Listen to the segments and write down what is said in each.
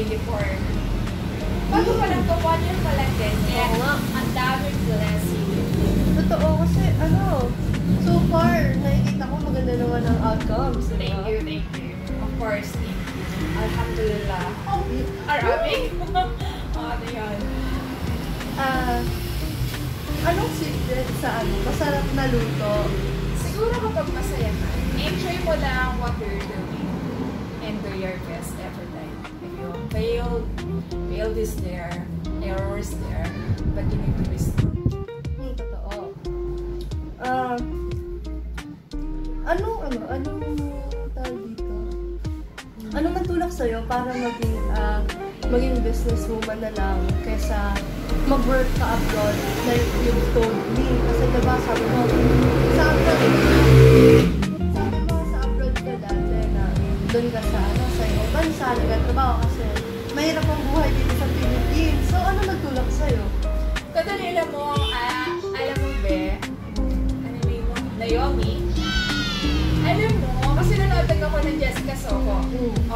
2024. Bago pa lang to, 1 year pa lang din. Kaya ang daming blessing. Totoo kasi so far, nakikita ko maganda naman ang outcomes. Thank you. Of course, alhamdulillah. Arabic? Ano yan? Anong secret sa masarap na luto? Siguro kapag masaya ka, enjoy mo lang what you're doing and do your best every time. If you fail is there, error is there, but you need to be strong. Totoo. Anong tawag dito? Anong nagtulak sa'yo para maging businesswoman na lang kaysa mag-work ka abroad like you've told me? Kasi diba sabi mo, sa abroad ka dati na doon ka sa ibang bansa, nagtatrabaho kasi mahirap ang buhay dito sa Philippines. So ano nagtulak sa'yo? Kadali alam mo, Be, ano name mo? Naomi? Alam mo, kasi nanood lang ako ng Jessica Soho.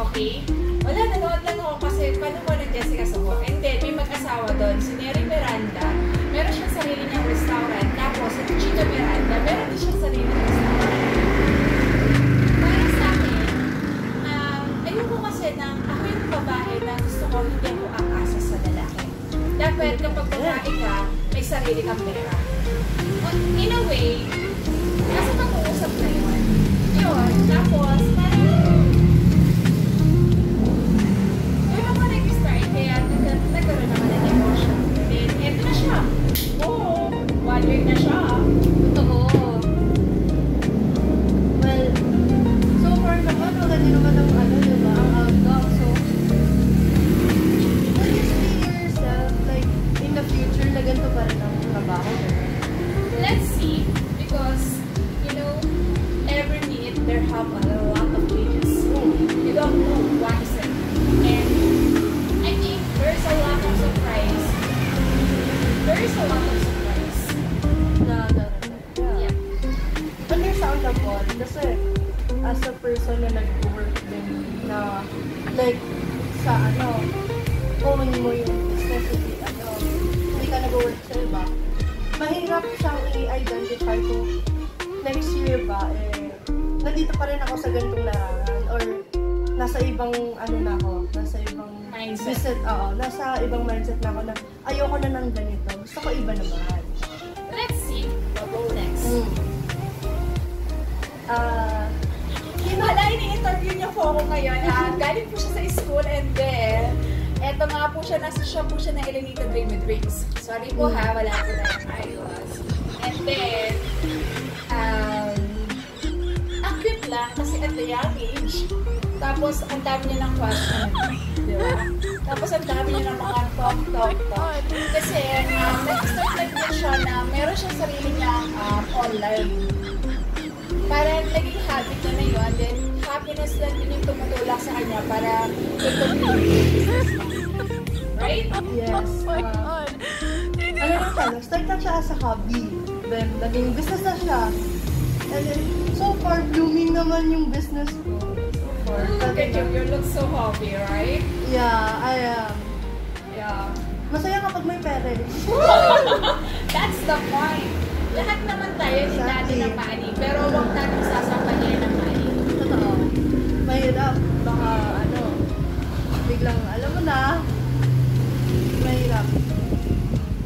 Okay? Wala, nanood lang ako kasi paano mo ng Jessica Soho? And then, may mag-asawa doon, si Neri Miranda, meron siyang sarili niyang restaurant. Tapos, si Chica Miranda, meron din siyang sarili niyang restaurant. Para sa akin, ayun ko kasi na ako yung babae na gusto ko hindi ako aasa sa lalaki. Dapat kapag babae ka, may sarili kang pera. In a way, nasa pag-uusap na yun. Yun, tapos, doon ako nag-start, kaya nagkaroon naman ng emotion. Then, eto na siya. Oo, 1 year na siya. Totoo. Well, so far naman, maganda naman ang diba, ang outcome. So, will you see yourself, like, in the future, na ganito pa rin ang trabaho? Let's see, because, every minute there have a lot of changes. You don't know what is it. And I think there's a lot of surprise. There is a lot of surprise. Yeah. Understandable. Kasi, as a person na nag-work din na, like, sa owning mo yung business, hindi ka nag-work sa iba, mahirap siyang i-identify kung next year ba, nandito pa rin ako sa ganitong larangan or nasa ibang nasa ibang mindset. Nasa ibang mindset na ako na ayoko na ng ganito. Gusto ko iba naman. Let's see what will next. Ini-interview niya po ako ngayon. Galing po siya sa school and then eto nga po siya, nasa shop po siya ng Elenita Dream with Rings. Sorry po wala po na yung ayos. And then, ang cute lang kasi at the young age. Tapos, ang dami niya ng question. Diba? Tapos, ang dami niya ng mga talk. Kasi, nag-start lang din siya na meron siyang sarili niyang online. Para naging habit na yun. Then, happiness lang din yung tumutulak sa kanya para right? Yes. Start lang siya as a hobby. Then, naging business na siya. And then, so far, blooming naman yung business ko. Look at you, you look so happy, right? Yeah, I am. Yeah. Masaya kapag may pera. That's the point. Lahat naman tayo hindi natin ng money, pero huwag natin sasampahin ng money. Totoo. Mahirap. Baka, biglang, alam mo na, mahirap.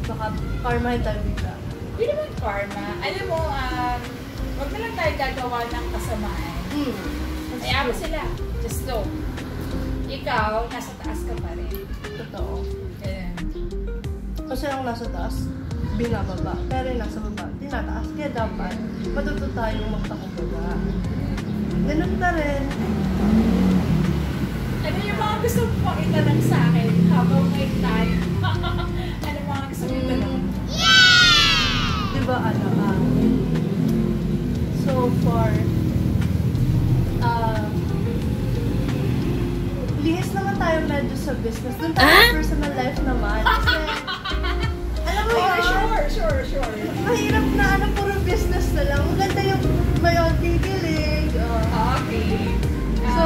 Baka karmahin tayo bigla. Hindi naman karma. Alam mo, huwag na lang tayo gagawa ng kasamaan. Kaya mo sila. Just go. Ikaw, nasa taas ka pa rin. Totoo. Ganun. Kasi ang nasa taas, binababa. Pero yung nasa baba, tinataas. Kaya dapat, matuto tayong magpakubaga. Ganun na rin. Ano yung mga gusto mo pang itanong sa akin habang may time? Ano mga gusto mo itanong? Diba, so far, lihis naman tayo medyo sa business. Doon tayo sa personal life naman. Kasi, alam mo yun? Sure. Mahirap na puro business na lang. Maganda yung may onting kilig. Okay. So,